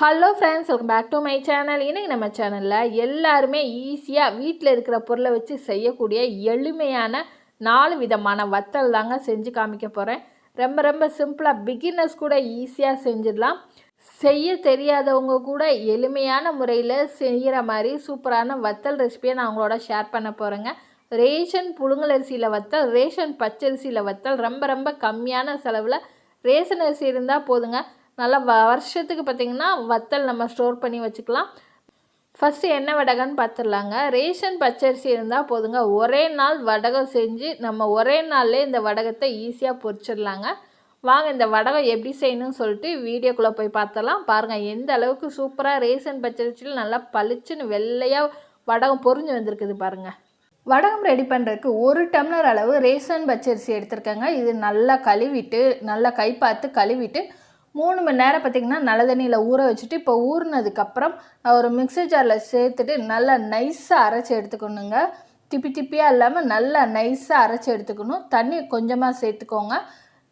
Hello friends, welcome back to my channel. இன்றைக்கி நம்ம சேனலில் எல்லாருமே ஈஸியாக வீட்டில் இருக்கிற பொருளை வச்சு செய்யக்கூடிய எளிமையான 4 விதமான வத்தல் தாங்க செஞ்சு காமிக்க போகிறேன். ரொம்ப ரொம்ப சிம்பிளாக பிகினர்ஸ் கூட ஈஸியாக செஞ்சிடலாம். செய்ய தெரியாதவங்க கூட எளிமையான முறையில் செய்கிற மாதிரி சூப்பரான வத்தல் ரெசிபியை நான் உங்களோட ஷேர் பண்ண போகிறேங்க. ரேஷன் புழுங்கலரிசியில் வத்தல், ரேஷன் பச்சரிசியில் வத்தல், ரொம்ப ரொம்ப கம்மியான செலவில் ரேஷன் அரிசி இருந்தால் போதுங்க. நல்லா வருஷத்துக்கு பார்த்திங்கன்னா வத்தல் நம்ம ஸ்டோர் பண்ணி வச்சுக்கலாம். ஃபஸ்ட்டு என்ன வடகன்னு பார்த்துடலாங்க. ரேஷன் பச்சரிசி இருந்தால் போதுங்க, ஒரே நாள் வடகம் செஞ்சு நம்ம ஒரே நாள்லேயே இந்த வடகத்தை ஈஸியாக பொரிச்சிடலாங்க. வாங்க இந்த வடகம் எப்படி செய்யணும்னு சொல்லிட்டு வீடியோக்குள்ளே போய் பார்த்தலாம். பாருங்கள் எந்த அளவுக்கு சூப்பராக ரேஷன் பச்சரிசியில் நல்லா பளிச்சுன்னு வெள்ளையாக வடகம் பொரிஞ்சு வந்திருக்குது பாருங்கள். வடகம் ரெடி பண்ணுறதுக்கு 1 டம்ளர் அளவு ரேஷன் பச்சரிசி எடுத்துருக்கேங்க. இது நல்லா கழுவிட்டு, நல்லா கை பார்த்து கழுவிட்டு 3 மணி நேரம் பார்த்திங்கன்னா நல்ல தண்ணியில் ஊற வச்சுட்டு, இப்போ ஊறினதுக்கப்புறம் ஒரு மிக்ஸி ஜாரில் சேர்த்துட்டு நல்லா நைஸாக அரைச்சி எடுத்துக்கணுங்க. திப்பி திப்பியாக இல்லாமல் நல்லா நைஸாக அரைச்சி எடுத்துக்கணும். தண்ணி கொஞ்சமாக சேர்த்துக்கோங்க.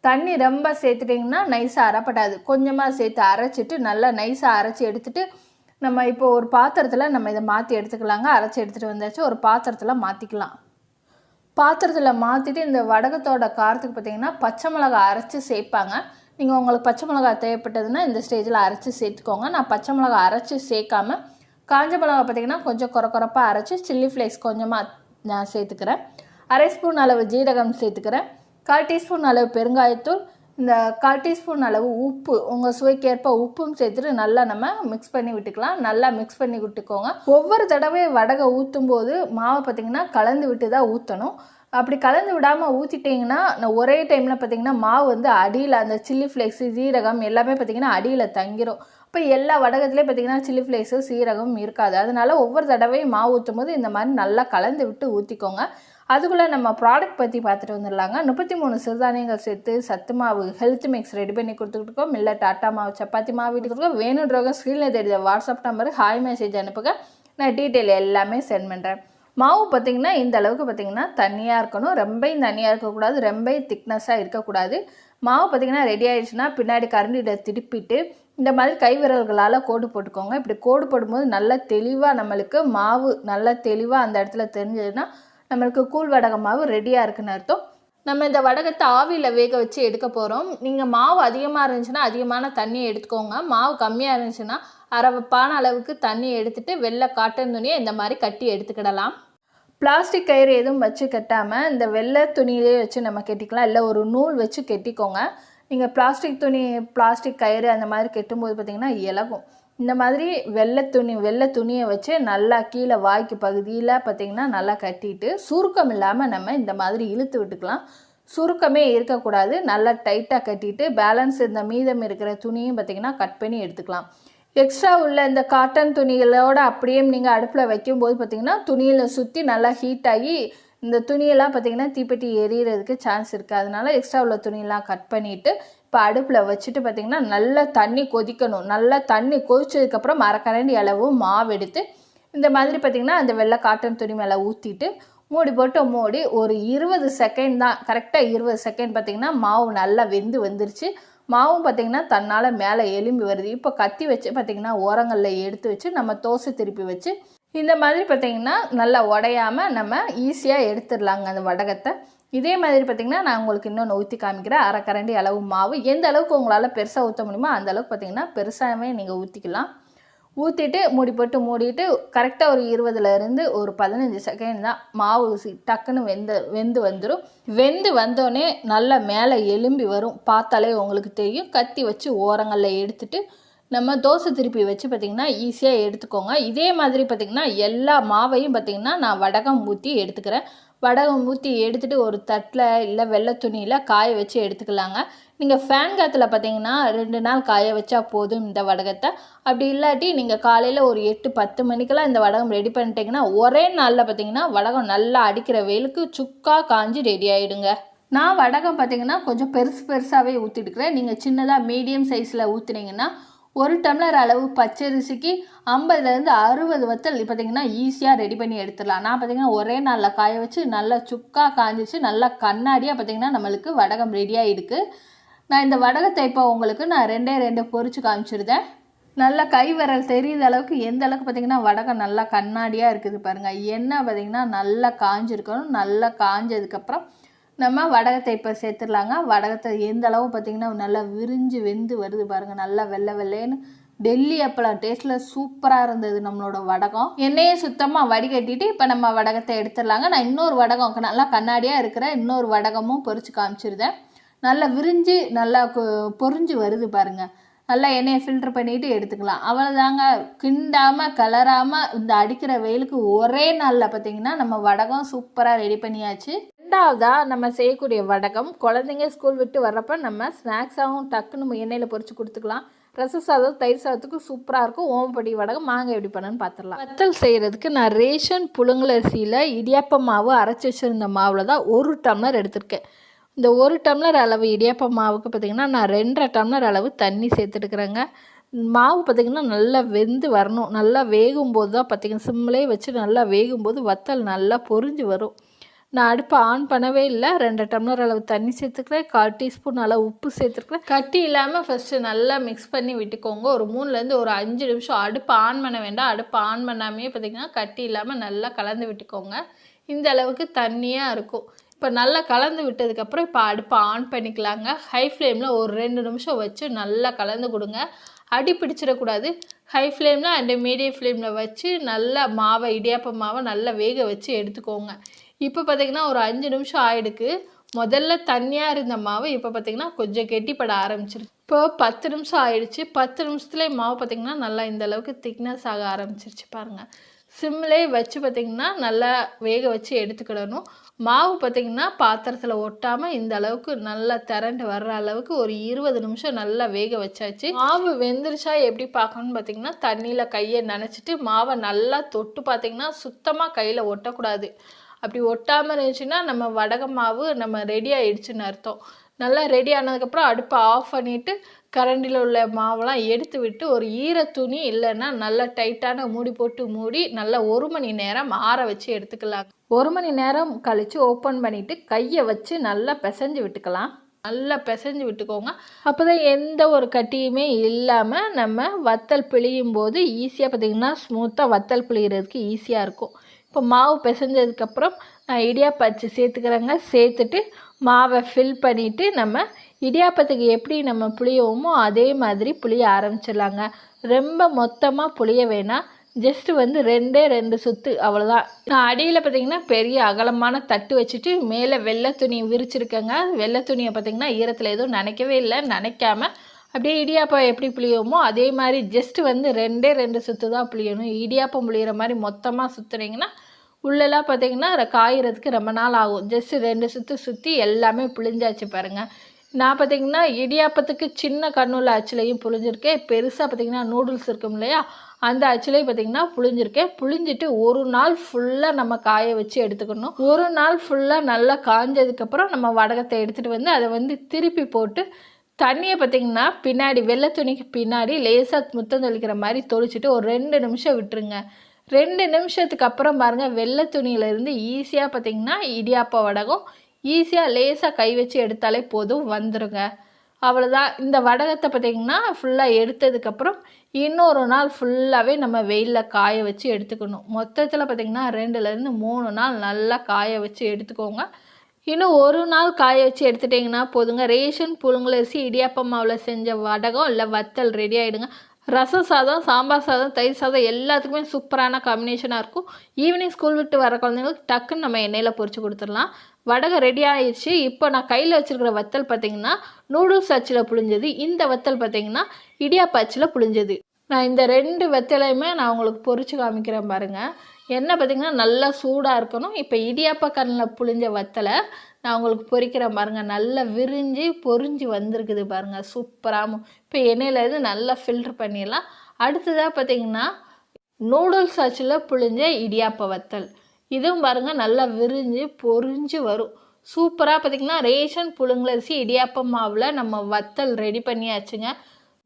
தண்ணி ரொம்ப சேர்த்துட்டிங்கன்னா நைஸாக அரைப்படாது. கொஞ்சமாக சேர்த்து அரைச்சிட்டு நல்லா நைஸாக அரைச்சி எடுத்துகிட்டு நம்ம இப்போ ஒரு பாத்திரத்தில் நம்ம இதை மாற்றி எடுத்துக்கலாங்க. அரைச்சி எடுத்துகிட்டு வந்தாச்சு ஒரு பாத்திரத்தில் மாற்றிக்கலாம். பாத்திரத்தில் மாற்றிட்டு இந்த வடகத்தோட காரத்துக்கு பார்த்திங்கன்னா பச்சை மிளகாய் அரைச்சி சேர்ப்பாங்க. நீங்கள் உங்களுக்கு பச்சை மிளகாய் தேவைப்பட்டதுன்னா இந்த ஸ்டேஜில் அரைச்சி சேர்த்துக்கோங்க. நான் பச்சை மிளகாய் அரைச்சி சேர்க்காம காஞ்ச மிளகாய் பார்த்திங்கன்னா கொஞ்சம் குறப்பாக அரைச்சி சில்லி ஃப்ளேக்ஸ் கொஞ்சமாக நான் சேர்த்துக்கிறேன். 1/2 ஸ்பூன் அளவு ஜீரகம் சேர்த்துக்கிறேன். 1/4 டீஸ்பூன் அளவு பெருங்காயத்தூள், இந்த 1/4 டீஸ்பூன் அளவு உப்பு, உங்கள் சுவைக்கேற்ப உப்பும் சேர்த்துட்டு நல்லா நம்ம மிக்ஸ் பண்ணி விட்டுக்கலாம். நல்லா மிக்ஸ் பண்ணி விட்டுக்கோங்க. ஒவ்வொரு தடவை வடகை ஊற்றும் போது மாவை பார்த்திங்கன்னா கலந்து விட்டு தான் ஊற்றணும். அப்படி கலந்து விடாமல் ஊற்றிட்டிங்கன்னா ஒரே டைமில் பார்த்திங்கன்னா மாவு வந்து அடியில் அந்த சில்லி ஃப்ளேக்ஸு ஜீரகம் எல்லாமே பார்த்திங்கன்னா அடியில் தங்கிரும். இப்போ எல்லா வடகத்துலேயும் பார்த்திங்கன்னா சில்லி ஃப்ளேக்ஸு சீரகம் இருக்காது. அதனால ஒவ்வொரு தடவையும் மாவு ஊற்றும் போது இந்த மாதிரி நல்லா கலந்து விட்டு ஊற்றிக்கோங்க. அதுக்குள்ளே நம்ம ப்ராடக்ட் பற்றி பார்த்துட்டு வந்துடலாங்க. 33 சிறுதானியங்கள் சேர்த்து சத்து மாவு ஹெல்த் மிக்ஸ் ரெடி பண்ணி கொடுத்துக்கிட்டுருக்கோம். மில்லட் ஆட்டா மாவு, சப்பாத்தி மாவு வீட்டுக்கு வேணுன்றவங்க ஸ்க்ரீனில் தெரிஞ்ச வாட்ஸ்அப் நம்பரு ஹாய் மெசேஜ் அனுப்புங்க. நான் டீட்டெயில் எல்லாமே சென்ட் பண்ணுறேன். மாவு பார்த்திங்கன்னா இந்த அளவுக்கு பார்த்திங்கன்னா தண்ணியாக இருக்கணும். ரொம்பையும் தண்ணியாக இருக்கக்கூடாது, ரொம்பையும் திக்னஸாக இருக்கக்கூடாது. மாவு பார்த்திங்கன்னா ரெடி ஆகிடுச்சுன்னா பின்னாடி கரண்டியிட திருப்பிட்டு இந்த மாதிரி கை விரல்களால் கோடு போட்டுக்கோங்க. இப்படி கோடு போடும்போது நல்லா தெளிவாக நம்மளுக்கு மாவு நல்லா தெளிவாக அந்த இடத்துல தெரிஞ்சதுன்னா நம்மளுக்கு கூழ் வடக மாவு ரெடியாக இருக்குன்னு அர்த்தம். நம்ம இந்த வடகத்தை ஆவியில் வேக வச்சு எடுக்க போகிறோம். நீங்கள் மாவு அதிகமாக இருந்துச்சுன்னா அதிகமான தண்ணியை எடுத்துக்கோங்க. மாவு கம்மியாக இருந்துச்சுன்னா அரைப்பான அளவுக்கு தண்ணியை எடுத்துகிட்டு வெள்ளை காட்டன் துணியை இந்த மாதிரி கட்டி எடுத்துக்கிடலாம். பிளாஸ்டிக் கயிறு எதுவும் வச்சு கட்டாமல் இந்த வெள்ளை துணியிலே வச்சு நம்ம கட்டிக்கலாம். இல்லை ஒரு நூல் வச்சு கட்டிக்கோங்க. நீங்கள் பிளாஸ்டிக் கயிறு அந்த மாதிரி கட்டும்போது பார்த்திங்கன்னா இலகும். இந்த மாதிரி வெள்ளை துணியை வச்சு நல்லா கீழே வாய்க்கு பகுதியில் பார்த்திங்கன்னா நல்லா கட்டிட்டு சுருக்கம் இல்லாமல் நம்ம இந்த மாதிரி இழுத்து விட்டுக்கலாம். சுருக்கமே இருக்கக்கூடாது. நல்லா டைட்டாக கட்டிட்டு பேலன்ஸ் இந்த மீதம் இருக்கிற துணியும் பார்த்திங்கன்னா கட் பண்ணி எடுத்துக்கலாம். எக்ஸ்ட்ரா உள்ள இந்த காட்டன் துணிகளோடு அப்படியே நீங்கள் அடுப்பில் வைக்கும்போது பார்த்திங்கன்னா துணியில் சுற்றி நல்லா ஹீட் ஆகி இந்த துணியெல்லாம் பார்த்திங்கன்னா தீப்பெட்டி எரியறதுக்கு சான்ஸ் இருக்குது. அதனால எக்ஸ்ட்ரா உள்ள துணியெல்லாம் கட் பண்ணிவிட்டு இப்போ அடுப்பில் வச்சுட்டு பார்த்திங்கன்னா நல்லா தண்ணி கொதிக்கணும். நல்லா தண்ணி கொதிச்சதுக்கப்புறம் அரைக்கரண்டி அளவு மாவு எடுத்து இந்த மாதிரி பார்த்திங்கன்னா அந்த வெள்ளை காட்டன் துணி மேலே ஊற்றிட்டு மூடி போட்டு மூடி ஒரு 20 செகண்ட் தான், கரெக்டாக 20 செகண்ட் பார்த்திங்கன்னா மாவு நல்லா வந்துருச்சு. மாவும் பார்த்திங்கன்னா தன்னால் மேலே எலும்பி வருது. இப்போ கத்தி வச்சு பார்த்திங்கன்னா ஓரங்களில் எடுத்து வச்சு நம்ம தோசை திருப்பி வச்சு இந்த மாதிரி பார்த்திங்கன்னா நல்லா உடையாமல் நம்ம ஈஸியாக எடுத்துடலாங்க அந்த வடகத்தை. இதே மாதிரி பார்த்திங்கன்னா நான் உங்களுக்கு இன்னொன்று ஊற்றி காமிக்கிறேன். அரைக்கரண்டி அளவு மாவு எந்த அளவுக்கு உங்களால் பெருசாக ஊற்ற முடியுமோ அந்த அளவுக்கு பார்த்திங்கன்னா பெருசாகவே நீங்கள் ஊற்றிக்கலாம். ஊற்றிட்டு மூடி போட்டு மூடிட்டு கரெக்டாக ஒரு 20லேருந்து ஒரு 15 செகண்ட் தான். மாவு டக்குன்னு வெந்து வந்துடும். வெந்து வந்தோடனே நல்லா மேலே எலும்பி வரும். பார்த்தாலே உங்களுக்கு தெரியும். கத்தி வச்சு ஓரங்களில் எடுத்துட்டு நம்ம தோசை திருப்பி வச்சு பார்த்திங்கன்னா ஈஸியாக எடுத்துக்கோங்க. இதே மாதிரி பார்த்திங்கன்னா எல்லா மாவையும் பார்த்திங்கன்னா நான் வடகம் ஊற்றி எடுத்துக்கிறேன். வடகம் ஊற்றி எடுத்துகிட்டு ஒரு தட்டில் இல்லை வெள்ளை துணியில் காய வச்சு எடுத்துக்கலாங்க. நீங்கள் ஃபேன் காற்றுல பார்த்திங்கன்னா 2 நாள் காய வச்சா போதும் இந்த வடகத்தை. அப்படி இல்லாட்டி நீங்கள் காலையில் ஒரு 8-10 மணிக்கெல்லாம் இந்த வடகம் ரெடி பண்ணிட்டீங்கன்னா ஒரே நாளில் பார்த்திங்கன்னா வடகம் நல்லா அடிக்கிற வெயிலுக்கு சுக்காக காஞ்சி ரெடி ஆகிடுங்க. நான் வடகம் பார்த்திங்கன்னா கொஞ்சம் பெருசாகவே ஊற்றிட்டுக்கிறேன். நீங்கள் சின்னதாக மீடியம் சைஸில் ஊற்றுனீங்கன்னா 1 டம்ளர் அளவு பச்சரிசிக்கு 50லேருந்து 60 வத்தல் பார்த்திங்கன்னா ஈஸியாக ரெடி பண்ணி எடுத்துடலாம். நான் பார்த்திங்கன்னா ஒரே நாளில் காய வச்சு நல்லா சுக்காக காஞ்சிச்சு நல்லா கண்ணாடியாக பார்த்திங்கன்னா நம்மளுக்கு வடகம் ரெடியாக இருக்குது. நான் இந்த வடகத்தை இப்போ உங்களுக்கு நான் 2 பொரிச்சு காமிச்சிருந்தேன். நல்லா கை விரல் தெரியுற அளவுக்கு எந்த அளவுக்கு பார்த்திங்கன்னா வடகம் நல்லா கண்ணாடியாக இருக்குது பாருங்கள். எண்ணெய் பார்த்திங்கன்னா நல்லா காஞ்சிருக்கணும். நல்லா காஞ்சதுக்கப்புறம் நம்ம வடகத்தை இப்போ சேர்த்துடலாங்க. வடகத்தை எந்த அளவு பார்த்திங்கன்னா நல்லா விரிஞ்சு வெந்து வருது பாருங்கள். நல்லா வெள்ளை வெள்ளைன்னு டெல்லி அப்பளம் டேஸ்ட்டில் சூப்பராக இருந்தது நம்மளோட வடகம். எண்ணெயே சுத்தமாக வடிகட்டிட்டு இப்போ நம்ம வடகத்தை எடுத்துடலாங்க. நான் இன்னொரு வடகம் நல்லா கண்ணாடியாக இருக்கிற இன்னொரு வடகமும் பொரிச்சு காமிச்சிருந்தேன். நல்லா விரிஞ்சு நல்லா பொரிஞ்சு வருது பாருங்கள். நல்லா எண்ணெயை ஃபில்டர் பண்ணிவிட்டு எடுத்துக்கலாம். அவ்வளோதாங்க. கிண்டாமல் கலராமல் இந்த அடிக்கிற வெயிலுக்கு ஒரே நாளில் பார்த்திங்கன்னா நம்ம வடகம் சூப்பராக ரெடி பண்ணியாச்சு. ரெண்டாவதாக நம்ம செய்யக்கூடிய வடகம் குழந்தைங்க ஸ்கூல் விட்டு வர்றப்ப நம்ம ஸ்நாக்ஸாகவும் டக்குன்னு எண்ணெயில் பொரிச்சு கொடுத்துக்கலாம். ரச சாதம் தயிர் சாதத்துக்கு சூப்பராக இருக்கும். ஓமப்படி வடகம் மாங்காய் எப்படி பண்ணணும்னு பார்த்துடலாம். வத்தல் செய்கிறதுக்கு நான் ரேஷன் புழுங்கலரிசியில் இடியாப்ப மாவு அரைச்சி வச்சுருந்த மாவில் தான் 1 டம்ளர் எடுத்திருக்கேன். இந்த 1 டம்ளர் அளவு இடியாப்ப மாவுக்கு பார்த்திங்கன்னா நான் 2.5 டம்ளர் அளவு தண்ணி சேர்த்துட்டுக்கிறேங்க. மாவு பார்த்திங்கன்னா நல்லா வெந்து வரணும். நல்லா வேகும்போது தான் பார்த்திங்கன்னா சிம்மிலே வச்சு நல்லா வேகும்போது வத்தல் நல்லா பொரிஞ்சு வரும். நான் அடுப்பை ஆன் பண்ணவே இல்லை. 2 டம்ளர் அளவு தண்ணி சேர்த்துக்கிறேன். 1/4 டீஸ்பூன் அளவு உப்பு சேர்த்துருக்கிறேன். கட்டி இல்லாமல் ஃபஸ்ட்டு நல்லா மிக்ஸ் பண்ணி விட்டுக்கோங்க. ஒரு 3லேருந்து ஒரு 5 நிமிஷம் அடுப்பை ஆன் பண்ண வேண்டாம். அடுப்பை ஆன் பண்ணாமே பார்த்திங்கன்னா கட்டி இல்லாமல் நல்லா கலந்து விட்டுக்கோங்க. இந்த அளவுக்கு தண்ணியாக இருக்கும். இப்போ நல்லா கலந்து விட்டதுக்கப்புறம் இப்போ அடுப்பை ஆன் பண்ணிக்கலாங்க. ஹை ஃப்ளேமில் ஒரு 2 நிமிஷம் வச்சு நல்லா கலந்து கொடுங்க. அடி பிடிச்சிடக்கூடாது. ஹை ஃப்ளேமில் அண்ட் மீடியம் ஃப்ளேமில் வச்சு நல்லா மாவை இடியாப்ப மாவை நல்லா வேக வச்சு எடுத்துக்கோங்க. இப்போ பார்த்திங்கன்னா ஒரு 5 நிமிஷம் ஆகிடுக்கு. முதல்ல தண்ணியாக இருந்த மாவு இப்போ பார்த்திங்கன்னா கொஞ்சம் கெட்டிப்பட ஆரம்பிச்சிருக்கு. இப்போ 10 நிமிஷம் ஆகிடுச்சு. 10 நிமிஷத்துலேயே மாவு பார்த்திங்கன்னா நல்லா இந்த அளவுக்கு திக்னஸ் ஆக ஆரம்பிச்சிருச்சு பாருங்கள். சிம்மிலே வச்சு பார்த்திங்கன்னா நல்லா வேக வச்சு எடுத்துக்கிடணும். மாவு பார்த்திங்கன்னா பாத்திரத்தில் ஒட்டாமல் இந்த அளவுக்கு நல்லா திரண்டு வர்ற அளவுக்கு ஒரு 20 நிமிஷம் நல்லா வேக வச்சாச்சு. மாவு வெந்துருச்சா எப்படி பார்க்கணும்னு பார்த்திங்கன்னா தண்ணியில் கையை நனைச்சிட்டு மாவை நல்லா தொட்டு பார்த்திங்கன்னா சுத்தமாக கையில் ஒட்டக்கூடாது. அப்படி ஒட்டாமல் இருந்துச்சுன்னா நம்ம வடக மாவு நம்ம ரெடி ஆகிடுச்சுன்னு அர்த்தம். நல்லா ரெடி ஆனதுக்கப்புறம் அடுப்பை ஆஃப் பண்ணிவிட்டு கரண்டியில் உள்ள மாவெல்லாம் எடுத்து விட்டு ஒரு ஈரத்துணி இல்லைன்னா நல்லா டைட்டான மூடி போட்டு மூடி நல்லா 1 மணி நேரம் ஆற வச்சு எடுத்துக்கலாம். 1 மணி நேரம் கழித்து ஓப்பன் பண்ணிவிட்டு கையை வச்சு நல்லா பிசைஞ்சு விட்டுக்கலாம். நல்லா பிசைஞ்சு விட்டுக்கோங்க. அப்போ தான் எந்த ஒரு கட்டியுமே இல்லாமல் நம்ம வத்தல் பிழியும் போது ஈஸியாக பார்த்திங்கன்னா ஸ்மூத்தாக வத்தல் பிழிகிறதுக்கு ஈஸியாக இருக்கும். இப்போ மாவு பிசைஞ்சதுக்கப்புறம் நான் இடியாப்ப அச்சு சேர்த்துக்கிறேங்க. சேர்த்துட்டு மாவை ஃபில் பண்ணிவிட்டு நம்ம இடியாப்பத்துக்கு எப்படி நம்ம புளியோமோ அதே மாதிரி புளிய ஆரம்பிச்சிடலாங்க. ரொம்ப மொத்தமாக புளிய வேணாம். ஜஸ்ட்டு வந்து 2 சுற்று அவ்வளோதான். நான் அடியில் பார்த்திங்கன்னா பெரிய அகலமான தட்டு வச்சுட்டு மேலே வெள்ளை துணி விரிச்சிருக்கேங்க. வெள்ளை துணியை பார்த்திங்கன்னா ஈரத்தில் எதுவும் நனைக்கவே இல்லை. நனைக்காமல் அப்படியே இடியாப்பம் எப்படி புளியோமோ அதே மாதிரி ஜஸ்ட்டு வந்து 2 சுற்று தான் புளியணும். இடியாப்பம் புளியிற மாதிரி மொத்தமாக சுற்றுனீங்கன்னா உள்ளெல்லாம் பார்த்திங்கன்னா காய்கிறதுக்கு ரொம்ப நாள் ஆகும். ஜஸ்ட்டு 2 சுற்று சுற்றி எல்லாமே புளிஞ்சாச்சு பாருங்கள். நான் பார்த்திங்கன்னா இடியாப்பத்துக்கு சின்ன கண்ணுள்ள அச்சுலையும் புளிஞ்சிருக்கேன். பெருசாக பார்த்திங்கன்னா நூடுல்ஸ் இருக்கும் இல்லையா, அந்த அச்சுலையும் பார்த்திங்கன்னா புளிஞ்சிருக்கேன். புளிஞ்சிட்டு ஒரு நாள் ஃபுல்லாக நம்ம காய வச்சு எடுத்துக்கணும். ஒரு நாள் ஃபுல்லாக நல்லா காஞ்சதுக்கப்புறம் நம்ம வடகத்தை எடுத்துகிட்டு வந்து அதை வந்து திருப்பி போட்டு தண்ணியை பார்த்திங்கன்னா பின்னாடி வெள்ளை துணிக்கு பின்னாடி லேசாக முத்தம் தெளிக்கிற மாதிரி தொளிச்சிட்டு ஒரு 2 நிமிஷம் விட்டுருங்க. 2 நிமிஷத்துக்கு அப்புறம் பாருங்கள் வெள்ளை துணியிலேருந்து ஈஸியாக பார்த்திங்கன்னா இடியாப்ப வடகம் ஈஸியாக லேசாக கை வச்சு எடுத்தாலே போதும் வந்துடுங்க. அவ்வளோதான். இந்த வடகத்தை பார்த்திங்கன்னா ஃபுல்லாக எடுத்ததுக்கப்புறம் இன்னொரு நாள் ஃபுல்லாகவே நம்ம வெயிலில் காய வச்சு எடுத்துக்கணும். மொத்தத்தில் பார்த்திங்கன்னா 2லேருந்து 3 நாள் நல்லா காய வச்சு எடுத்துக்கோங்க. இன்னும் ஒரு நாள் காய வச்சு எடுத்துட்டிங்கன்னா போதுங்க. ரேஷன் புழுங்கலரிசி இடியாப்ப மாவில் செஞ்ச வடகம் இல்லை வத்தல் ரெடி ஆகிடுங்க. ரசம் சாதம், சாம்பார் சாதம், தயிர் சாதம் எல்லாத்துக்குமே சூப்பரான காம்பினேஷனாக இருக்கும். ஈவினிங் ஸ்கூல் விட்டு வர குழந்தைங்களுக்கு டக்குன்னு நம்ம எண்ணெயில் பொரிச்சு கொடுத்துடலாம். வடகம் ரெடி ஆகிடுச்சு. இப்போ நான் கையில் வச்சுருக்கிற வத்தல் பார்த்திங்கன்னா நூடுல்ஸ் அச்சில் புழிஞ்சது. இந்த வத்தல் பார்த்திங்கன்னா இடியாப்ப அச்சில் புழிஞ்சது. நான் இந்த 2 வத்தலையுமே நான் உங்களுக்கு பொரிச்சு காமிக்கிறேன் பாருங்கள். எண்ணெய் பார்த்திங்கன்னா நல்லா சூடாக இருக்கணும். இப்போ இடியாப்ப கண்ணில் புழிஞ்ச வத்தலை நான் உங்களுக்கு பொரிக்கிறேன் பாருங்கள். நல்லா விரிஞ்சு பொரிஞ்சு வந்திருக்குது பாருங்கள் சூப்பராகவும். இப்போ எண்ணெயிலேருந்து நல்லா ஃபில்ட்ரு பண்ணிடலாம். அடுத்ததாக பார்த்திங்கன்னா நூடுல்ஸ் அச்சில் புழிஞ்ச இடியாப்ப வத்தல். இதுவும் பாருங்கள் நல்லா விரிஞ்சு பொரிஞ்சு வரும். சூப்பராக பார்த்திங்கன்னா ரேஷன் புழுங்கலரிசி இடியாப்ப மாவில் நம்ம வத்தல் ரெடி பண்ணியாச்சுங்க.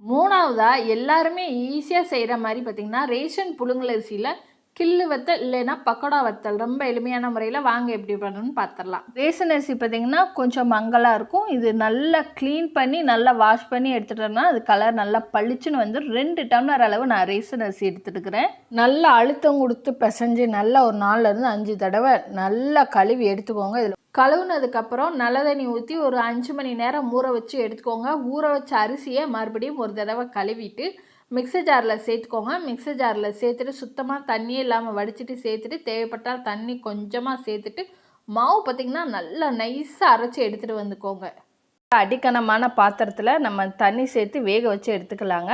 மூணாவதாக எல்லாருமே ஈஸியாக செய்கிற மாதிரி பார்த்திங்கன்னா ரேஷன் புழுங்கலரிசியில் கிள்ளு வத்தல் இல்லைன்னா பக்கோடா வத்தல் ரொம்ப எளிமையான முறையில் வாங்க எப்படி பண்ணணும்னு பார்த்துடலாம். ரேஷன் அரிசி பார்த்திங்கன்னா கொஞ்சம் மங்கலாக இருக்கும். இது நல்லா க்ளீன் பண்ணி நல்லா வாஷ் பண்ணி எடுத்துட்டோம்னா அது கலர் நல்லா பளிச்சுன்னு வந்து 2 டம்ளர் அளவு நான் ரேஷன் அரிசி எடுத்துட்டுக்கிறேன். நல்லா அழுத்தம் கொடுத்து பிசைஞ்சு நல்லா ஒரு 4லேருந்து 5 தடவை நல்லா கழுவி எடுத்துக்கோங்க. இதில் கழுவுனதுக்கப்புறம் நல்ல தண்ணி ஊற்றி ஒரு 5 மணி நேரம் ஊற வச்சு எடுத்துக்கோங்க. ஊற வச்ச அரிசியை மறுபடியும் ஒரு தடவை கழுவிட்டு மிக்ஸர் ஜாரில் சேர்த்துக்கோங்க. மிக்ஸர் ஜாரில் சேர்த்துட்டு சுத்தமாக தண்ணியே இல்லாமல் வடிச்சிட்டு சேர்த்துட்டு தேவைப்பட்டால் தண்ணி கொஞ்சமாக சேர்த்துட்டு மாவு பார்த்திங்கன்னா நல்லா நைஸாக அரைச்சி எடுத்துகிட்டு வந்துக்கோங்க. அடிக்கனமான பாத்திரத்தில் நம்ம தண்ணி சேர்த்து வேக வச்சு எடுத்துக்கலாங்க.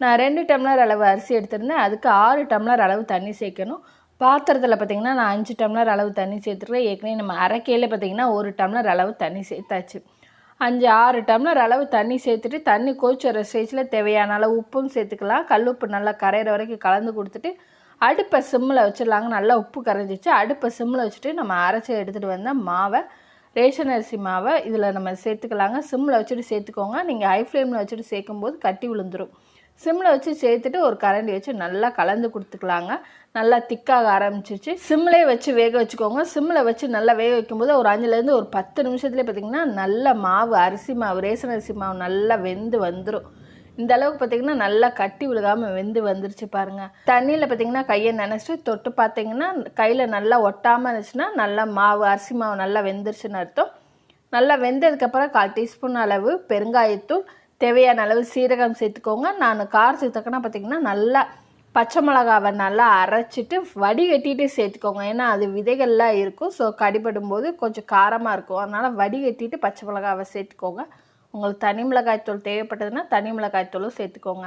நான் 2 டம்ளர் அளவு அரிசி எடுத்திருந்தேன். அதுக்கு 6 டம்ளர் அளவு தண்ணி சேர்க்கணும். பாத்திரத்தில் பார்த்திங்கன்னா நான் 5 டம்ளர் அளவு தண்ணி சேர்த்துருக்கேன். ஏற்கனவே நம்ம அரைக்கையில் பார்த்திங்கன்னா 1 டம்ளர் அளவு தண்ணி சேர்த்தாச்சு. 5-6 டம்ளர் அளவு தண்ணி சேர்த்துட்டு தண்ணி கொதிச்சு வர ஸ்டேஜில் தேவையான அளவு உப்பும் சேர்த்துக்கலாம். கல் உப்பு நல்லா கரையிற வரைக்கும் கலந்து கொடுத்துட்டு அடுப்பை சிம்மில் வச்சிடலாங்க. நல்லா உப்பு கரைஞ்சிச்சு. அடுப்பை சிம்மில் வச்சுட்டு நம்ம அரைச்சி எடுத்துகிட்டு வந்த மாவை ரேஷன் அரிசி மாவை இதில் நம்ம சேர்த்துக்கலாங்க. சிம்மில் வச்சுட்டு சேர்த்துக்கோங்க. நீங்கள் ஹை ஃப்ளேமில் வச்சுட்டு சேர்க்கும்போது கட்டி விழுந்துடும். சிம்மில் வச்சு சேர்த்துட்டு ஒரு கரண்டி வச்சு நல்லா கலந்து கொடுத்துக்கலாங்க. நல்லா திக்காக ஆரம்பிச்சிச்சு. சிம்மிலே வச்சு வேக வச்சுக்கோங்க. சிம்மில் வச்சு நல்லா வேக வைக்கும்போது ஒரு 5லேருந்து ஒரு 10 நிமிஷத்துலேயே பார்த்திங்கன்னா நல்ல மாவு அரிசி மாவு ரேஷன் அரிசி மாவு நல்லா வெந்து வந்துடும். இந்த அளவுக்கு பார்த்திங்கன்னா நல்லா கட்டி விழுகாமல் வெந்து வந்துருச்சு பாருங்கள். தண்ணியில் பார்த்திங்கன்னா கையை நினச்சிட்டு தொட்டு பார்த்திங்கன்னா கையில் நல்லா ஒட்டாமல் இருந்துச்சுன்னா நல்லா மாவு அரிசி மாவு நல்லா வெந்துருச்சுன்னு அர்த்தம். நல்லா வெந்ததுக்கப்புறம் 1/4 டீஸ்பூன் அளவு பெருங்காயத்தூள், தேவையான அளவு சீரகம் சேர்த்துக்கோங்க. நான் காரத்துக்கு தக்கனா பார்த்திங்கன்னா நல்லா பச்சை மிளகாவை நல்லா அரைச்சிட்டு வடிகட்டிட்டு சேர்த்துக்கோங்க. ஏன்னா அது விதைகள்லாம் இருக்கும். ஸோ கடிபடும் போது கொஞ்சம் காரமாக இருக்கும். அதனால் வடிகட்டிட்டு பச்சை மிளகாவை சேர்த்துக்கோங்க. உங்களுக்கு தனி மிளகாய்த்தூள் தேவைப்பட்டதுன்னா தனி மிளகாய்த்தூளும் சேர்த்துக்கோங்க.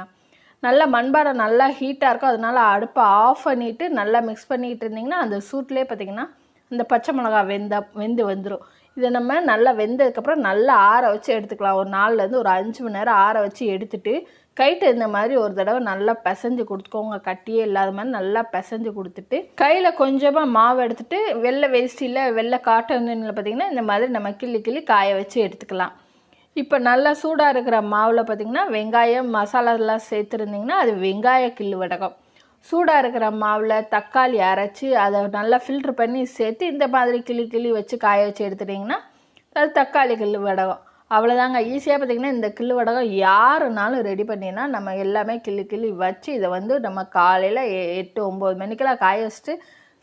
நல்லா மண்பானை நல்லா ஹீட்டாக இருக்கும். அதனால் அடுப்பை ஆஃப் பண்ணிவிட்டு நல்லா மிக்ஸ் பண்ணிக்கிட்டு இருந்திங்கன்னா அந்த சூட்லேயே பார்த்திங்கன்னா இந்த பச்சை மிளகா வெந்து வந்துடும். இதை நம்ம நல்லா வெந்ததுக்கப்புறம் நல்லா ஆற வச்சு எடுத்துக்கலாம். ஒரு 4லேருந்து ஒரு 5 மணி நேரம் ஆற வச்சு எடுத்துட்டு கைட்டு இந்த மாதிரி ஒரு தடவை நல்லா பிசைஞ்சு கொடுத்துக்கோங்க. கட்டியே இல்லாத மாதிரி நல்லா பிசைஞ்சு கொடுத்துட்டு கையில் கொஞ்சமாக மாவு எடுத்துகிட்டு வெள்ளை வேஷ்டியில் வெள்ளை காட்டன் துணியில் பார்த்திங்கன்னா இந்த மாதிரி நம்ம கிள்ளி காய வச்சு எடுத்துக்கலாம். இப்போ நல்லா சூடாக இருக்கிற மாவில் பார்த்திங்கன்னா வெங்காயம் மசாலாலாம் சேர்த்துருந்திங்கன்னா அது வெங்காய கிள்ளு வடகம். சூடாக இருக்கிற மாவில் தக்காளி அரைச்சி அதை நல்லா ஃபில்ட்ரு பண்ணி சேர்த்து இந்த மாதிரி கிள்ளி வச்சு காய வச்சு எடுத்துட்டிங்கன்னா அது தக்காளி கிள்ளு வடகம். அவ்வளோதாங்க. ஈஸியாக பார்த்திங்கன்னா இந்த கிள்ளு வடகம் யாருனாலும் ரெடி பண்ணினா நம்ம எல்லாமே கிள்ளி வச்சு இதை வந்து நம்ம காலையில் 8-9 மணிக்கெல்லாம் காய வச்சுட்டு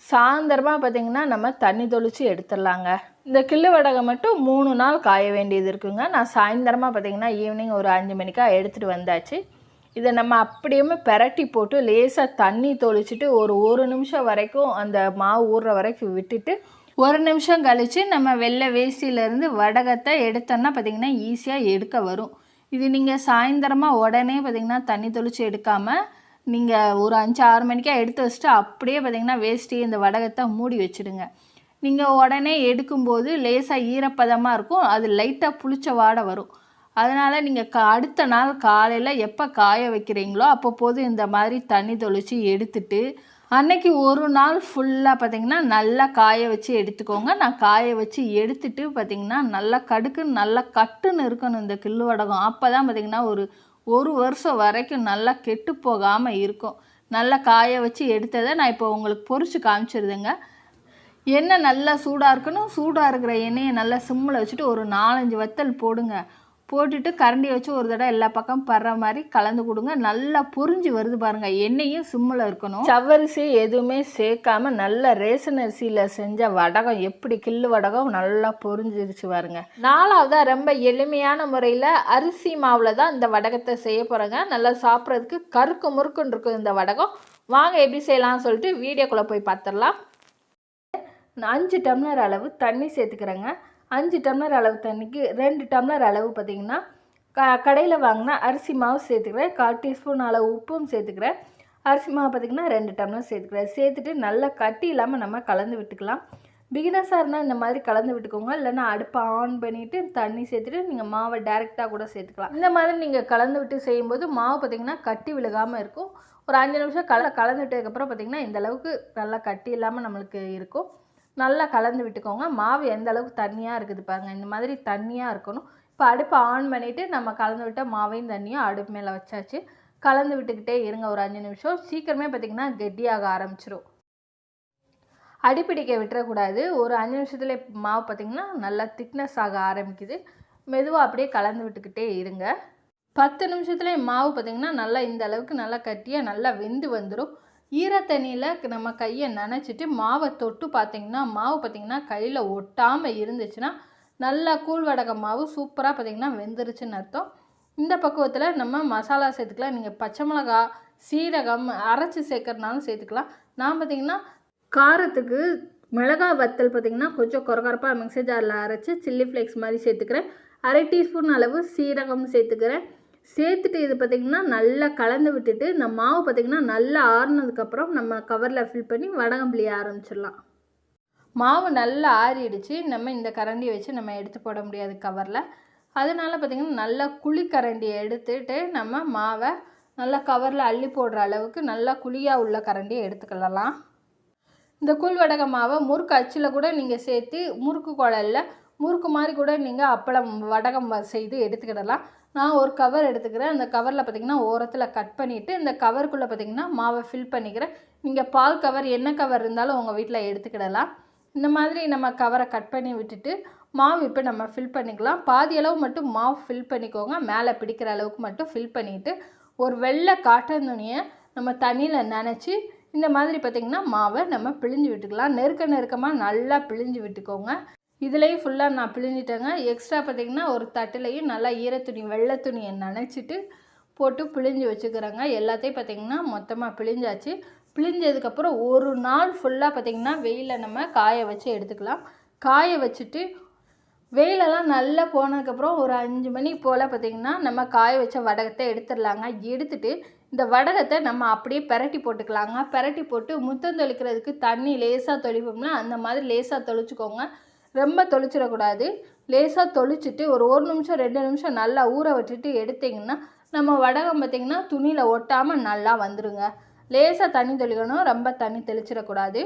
சாயந்தரமாக பார்த்திங்கன்னா நம்ம தண்ணி தொளிச்சு எடுத்துடலாங்க. இந்த கிள்ளு வடகம் மட்டும் 3 நாள் காய வேண்டியது இருக்குங்க. நான் சாயந்தரமாக பார்த்திங்கன்னா ஈவினிங் ஒரு 5 மணிக்காக எடுத்துகிட்டு வந்தாச்சு. இதை நம்ம அப்படியுமே பெரட்டி போட்டு லேசாக தண்ணி தொளிச்சுட்டு ஒரு நிமிஷம் வரைக்கும் அந்த மாவு ஊறுற வரைக்கும் விட்டுட்டு 1 நிமிஷம் கழித்து நம்ம வெள்ளை வேஷ்டியிலேருந்து வடகத்தை எடுத்தோன்னா பார்த்திங்கன்னா ஈஸியாக எடுக்க வரும். இது நீங்கள் சாயந்தரமாக உடனே பார்த்திங்கன்னா தண்ணி தொளிச்சு எடுக்காமல் நீங்கள் ஒரு 5-6 மணிக்காக எடுத்து வச்சுட்டு அப்படியே பார்த்திங்கன்னா வேஷ்டி இந்த வடகத்தை மூடி வச்சுடுங்க. நீங்கள் உடனே எடுக்கும்போது லேசாக ஈரப்பதமாக இருக்கும். அது லைட்டாக புளிச்ச வாடை வரும். அதனால் நீங்கள் அடுத்த நாள் காலையில் எப்போ காய வைக்கிறீங்களோ அப்போது இந்த மாதிரி தண்ணி தொளிச்சு எடுத்துட்டு அன்னைக்கு ஒரு நாள் ஃபுல்லாக பார்த்திங்கன்னா நல்லா காய வச்சு எடுத்துக்கோங்க. நான் காய வச்சு எடுத்துட்டு பார்த்திங்கன்னா நல்லா கடுக்குன்னு நல்லா கட்டுன்னு இருக்கணும் இந்த கிள்ளு வடகம். அப்போ தான் பார்த்திங்கன்னா ஒரு வருஷம் வரைக்கும் நல்லா கெட்டு போகாமல் இருக்கும். நல்லா காய வச்சு எடுத்ததை நான் இப்போ உங்களுக்கு பொரிச்சு காமிச்சிருதுங்க. எண்ணெய் நல்லா சூடாக இருக்கணும். சூடாக இருக்கிற எண்ணெயை நல்லா சிம்மில் வச்சுட்டு ஒரு 4-5 வத்தல் போடுங்க. போட்டுட்டு கரண்டி வச்சு ஒரு தடவை எல்லா பக்கம் படுற மாதிரி கலந்து கொடுங்க. நல்லா பொரிஞ்சு வருது பாருங்கள். எண்ணெயும் சிம்மில் இருக்கணும். சவ்வரிசி எதுவுமே சேர்க்காம நல்ல ரேஷன் அரிசியில் செஞ்ச வடகம் எப்படி கிள்ளு வடகம் நல்லா பொரிஞ்சிருச்சு பாருங்க. 4வதாக ரொம்ப எளிமையான முறையில் அரிசி மாவில் தான் இந்த வடகத்தை செய்ய போகிறேங்க. நல்லா சாப்பிட்றதுக்கு கருக்கு முறுக்குன்னு இருக்கும் இந்த வடகம். வாங்க எப்படி செய்யலாம்னு சொல்லிட்டு வீடியோக்குள்ளே போய் பார்த்துடலாம். 5 டம்ளர் அளவு தண்ணி சேர்த்துக்கிறேங்க. 5 டம்ளர் அளவு தண்ணிக்கு 2 டம்ளர் அளவு பார்த்திங்கன்னா கடையில் வாங்கினா அரிசி மாவு சேர்த்துக்கிறேன். 1/4 டீஸ்பூன் அளவு உப்பும் சேர்த்துக்கிறேன். அரிசி மாவு பார்த்திங்கன்னா 2 டம்ளர் சேர்த்துக்கிறேன். சேர்த்துட்டு நல்லா கட்டி இல்லாமல் நம்ம கலந்து விட்டுக்கலாம். பிகினர்ஸாக இருந்தால் இந்த மாதிரி கலந்து விட்டுக்கோங்க. இல்லைன்னா அடுப்பை ஆன் பண்ணிவிட்டு தண்ணி சேர்த்துட்டு நீங்கள் மாவை டைரெக்டாக கூட சேர்த்துக்கலாம். இந்த மாதிரி நீங்கள் கலந்து விட்டு செய்யும்போது மாவு பார்த்திங்கன்னா கட்டி விழுகாமல் இருக்கும். ஒரு 5 நிமிஷம் கலந்து விட்டதுக்கப்புறம் பார்த்திங்கன்னா இந்தளவுக்கு நல்லா கட்டி இல்லாமல் நம்மளுக்கு இருக்கும். நல்லா கலந்து விட்டுக்கோங்க. மாவு எந்த அளவுக்கு தண்ணியாக இருக்குது பாருங்கள். இந்த மாதிரி தண்ணியாக இருக்கணும். இப்போ அடுப்பை ஆன் பண்ணிவிட்டு நம்ம கலந்து விட்ட மாவையும் தண்ணியும் அடுப்பு மேலே வச்சாச்சு. கலந்து விட்டுக்கிட்டே இருங்க ஒரு 5 நிமிஷம். சீக்கிரமே பார்த்திங்கன்னா கெட்டியாக ஆரம்பிச்சிடும். அடிப்பிடிக்க விட்டுறக்கூடாது. ஒரு 5 நிமிஷத்துலேயே மாவு பார்த்திங்கன்னா நல்லா திக்னஸ் ஆக ஆரம்பிக்குது. மெதுவாக அப்படியே கலந்து விட்டுக்கிட்டே இருங்க. 10 நிமிஷத்துலேயே மாவு பார்த்திங்கன்னா நல்லா இந்த அளவுக்கு நல்லா கட்டியாக நல்லா வெந்து வந்துடும். ஈரத்தண்ணியில் நம்ம கையை நனைச்சிட்டு மாவை தொட்டு பார்த்திங்கன்னா மாவு பார்த்திங்கன்னா கையில் ஒட்டாமல் இருந்துச்சுன்னா நல்லா கூழ் வடகை மாவு சூப்பராக பார்த்திங்கன்னா வெந்துருச்சுன்னு அர்த்தம். இந்த பக்குவத்தில் நம்ம மசாலா சேர்த்துக்கலாம். நீங்கள் பச்சை மிளகா, சீரகம் அரைச்சி சேர்க்கறதுனாலும் சேர்த்துக்கலாம். நான் பார்த்திங்கன்னா காரத்துக்கு மிளகா வத்தல் பார்த்திங்கன்னா கொஞ்சம் கொரகொரப்பாக மிக்ஸி ஜாரில் அரைச்சி சில்லி ஃப்ளேக்ஸ் மாதிரி சேர்த்துக்கிறேன். 1/2 டீஸ்பூன் அளவு சீரகம் சேர்த்துக்கிறேன். சேர்த்துட்டு இது பார்த்திங்கன்னா நல்லா கலந்து விட்டுட்டு இந்த மாவு பார்த்திங்கன்னா நல்லா ஆறுனதுக்கப்புறம் நம்ம கவரில் ஃபில் பண்ணி வடகம் பிழிய ஆரம்பிச்சிடலாம். மாவு நல்லா ஆறிடுச்சு. நம்ம இந்த கரண்டியை வச்சு நம்ம எடுத்து போட முடியாது கவரில். அதனால பார்த்திங்கன்னா நல்லா குழிக்கரண்டியை எடுத்துகிட்டு நம்ம மாவை நல்லா கவரில் அள்ளி போடுற அளவுக்கு நல்லா குழியாக உள்ள கரண்டியை எடுத்துக்கலாம். இந்த கூழ் வடகை மாவை முறுக்கு அச்சில் கூட நீங்கள் சேர்த்து முறுக்கு குழல்ல முறுக்கு மாதிரி கூட நீங்கள் அப்பளம் வடகம் செய்து எடுத்துக்கிடலாம். நான் ஒரு கவர் எடுத்துக்கிறேன். அந்த கவரில் பார்த்திங்கன்னா ஓரத்தில் கட் பண்ணிவிட்டு இந்த கவருக்குள்ளே பார்த்திங்கன்னா மாவை ஃபில் பண்ணிக்கிறேன். நீங்கள் பால் கவர் எண்ணெய் கவர் இருந்தாலும் உங்கள் வீட்டில் எடுத்துக்கிடலாம். இந்த மாதிரி நம்ம கவரை கட் பண்ணி விட்டுட்டு மாவு இப்போ நம்ம ஃபில் பண்ணிக்கலாம். பாதி அளவு மட்டும் மாவு ஃபில் பண்ணிக்கோங்க. மேலே பிடிக்கிற அளவுக்கு மட்டும் ஃபில் பண்ணிவிட்டு ஒரு வெள்ளை காட்டன் துணியை நம்ம தண்ணியில் நனைச்சி இந்த மாதிரி பார்த்திங்கன்னா மாவை நம்ம பிழிஞ்சு விட்டுக்கலாம். நெருக்கமாக நல்லா பிழிஞ்சு விட்டுக்கோங்க. இதுலேயும் ஃபுல்லாக நான் பிழிஞ்சிட்டேங்க. எக்ஸ்ட்ரா பார்த்திங்கன்னா ஒரு தட்டுலையும் நல்லா ஈரத்துணி வெள்ளை துணியை நனைச்சிட்டு போட்டு பிழிஞ்சு வச்சுக்கிறேங்க. எல்லாத்தையும் பார்த்திங்கன்னா மொத்தமாக பிழிஞ்சாச்சு. பிழிஞ்சதுக்கப்புறம் ஒரு நாள் ஃபுல்லாக பார்த்திங்கன்னா வெயிலில் நம்ம காய வச்சு எடுத்துக்கலாம். காய வச்சுட்டு வெயிலெல்லாம் நல்லா போனதுக்கப்புறம் ஒரு 5 மணி போல் பார்த்திங்கன்னா நம்ம காய வச்ச வடகத்தை எடுத்துடலாங்க. எடுத்துட்டு இந்த வடகத்தை நம்ம அப்படியே பெரட்டி போட்டுக்கலாங்க. பெரட்டி போட்டு முத்தம் தொளிக்கிறதுக்கு தண்ணி லேசாக தொளிப்போம்னா அந்த மாதிரி லேசாக தொளிச்சுக்கோங்க. ரொம்ப தொளிச்சிடக்கூடாது. லேசாக தொளிச்சுட்டு ஒரு 1 நிமிஷம் 2 நிமிஷம் நல்லா ஊற விட்டுட்டு எடுத்திங்கன்னா நம்ம வடகம் பார்த்திங்கன்னா துணியில் ஒட்டாமல் நல்லா வந்துடுங்க. லேசாக தண்ணி தெளிக்கணும், ரொம்ப தண்ணி தெளிச்சிடக்கூடாது.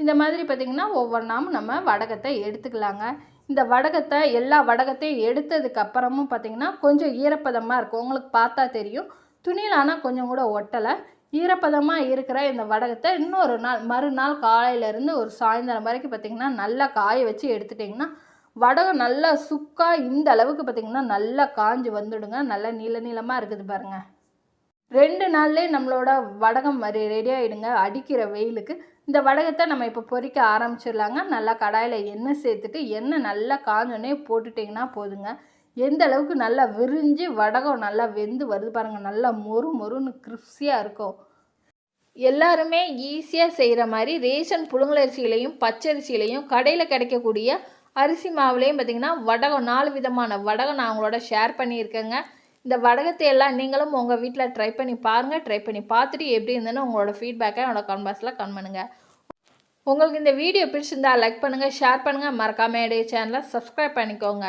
இந்த மாதிரி பார்த்திங்கன்னா ஒவ்வொன்றாவும் நம்ம வடகத்தை எடுத்துக்கலாங்க. இந்த வடகத்தை எல்லா வடகத்தையும் எடுத்ததுக்கு அப்புறமும் பார்த்திங்கன்னா கொஞ்சம் ஈரப்பதமாக இருக்கும். உங்களுக்கு பார்த்தா தெரியும். துணியில் ஆனால் கொஞ்சம் கூட ஒட்டலை. ஈரப்பதமாக இருக்கிற இந்த வடகத்தை இன்னொரு நாள் மறுநாள் காலையிலேருந்து ஒரு சாயந்தரம் வரைக்கும் பார்த்திங்கன்னா நல்லா காய வச்சு எடுத்துட்டிங்கன்னா வடகம் நல்லா சுக்காக இந்த அளவுக்கு பார்த்திங்கன்னா நல்லா காஞ்சி வந்துடுங்க. நல்லா நீளமாக இருக்குது பாருங்கள். 2 நாள்லேயே நம்மளோட வடகம் ரெடி ஆகிடுங்க. அடிக்கிற வெயிலுக்கு இந்த வடகத்தை நம்ம இப்போ பொரிக்க ஆரம்பிச்சிடலாங்க. நல்லா கடாயில் எண்ணெய் சேர்த்துட்டு எண்ணெய் நல்லா காஞ்சோடனே போட்டுட்டிங்கன்னா போதுங்க. எந்த அளவுக்கு நல்லா விரிஞ்சு வடகம் நல்லா வெந்து வருது பாருங்கள். நல்லா மொறுன்னு கிறிஸ்பியாக இருக்கும். எல்லாருமே ஈஸியாக செய்கிற மாதிரி ரேஷன் புழுங்கலரிசியிலையும் பச்சரிசியிலையும் கடையில் கிடைக்கக்கூடிய அரிசி மாவுலேயும் பார்த்திங்கன்னா வடகம் 4 விதமான வடகம் நான் உங்களோட ஷேர் பண்ணியிருக்கேங்க. இந்த வடகத்தை எல்லாம் நீங்களும் உங்கள் வீட்டில் ட்ரை பண்ணி பாருங்கள். ட்ரை பண்ணி பார்த்துட்டு எப்படி இருந்ததுன்னு உங்களோட ஃபீட்பேக்கை என்னோட கமெண்ட் பாக்ஸில் கமெண்ட் பண்ணுங்கள். உங்களுக்கு இந்த வீடியோ பிடிச்சிருந்தா லைக் பண்ணுங்கள், ஷேர் பண்ணுங்கள். மறக்காமல் என்னுடைய சேனலை சப்ஸ்கிரைப் பண்ணிக்கோங்க.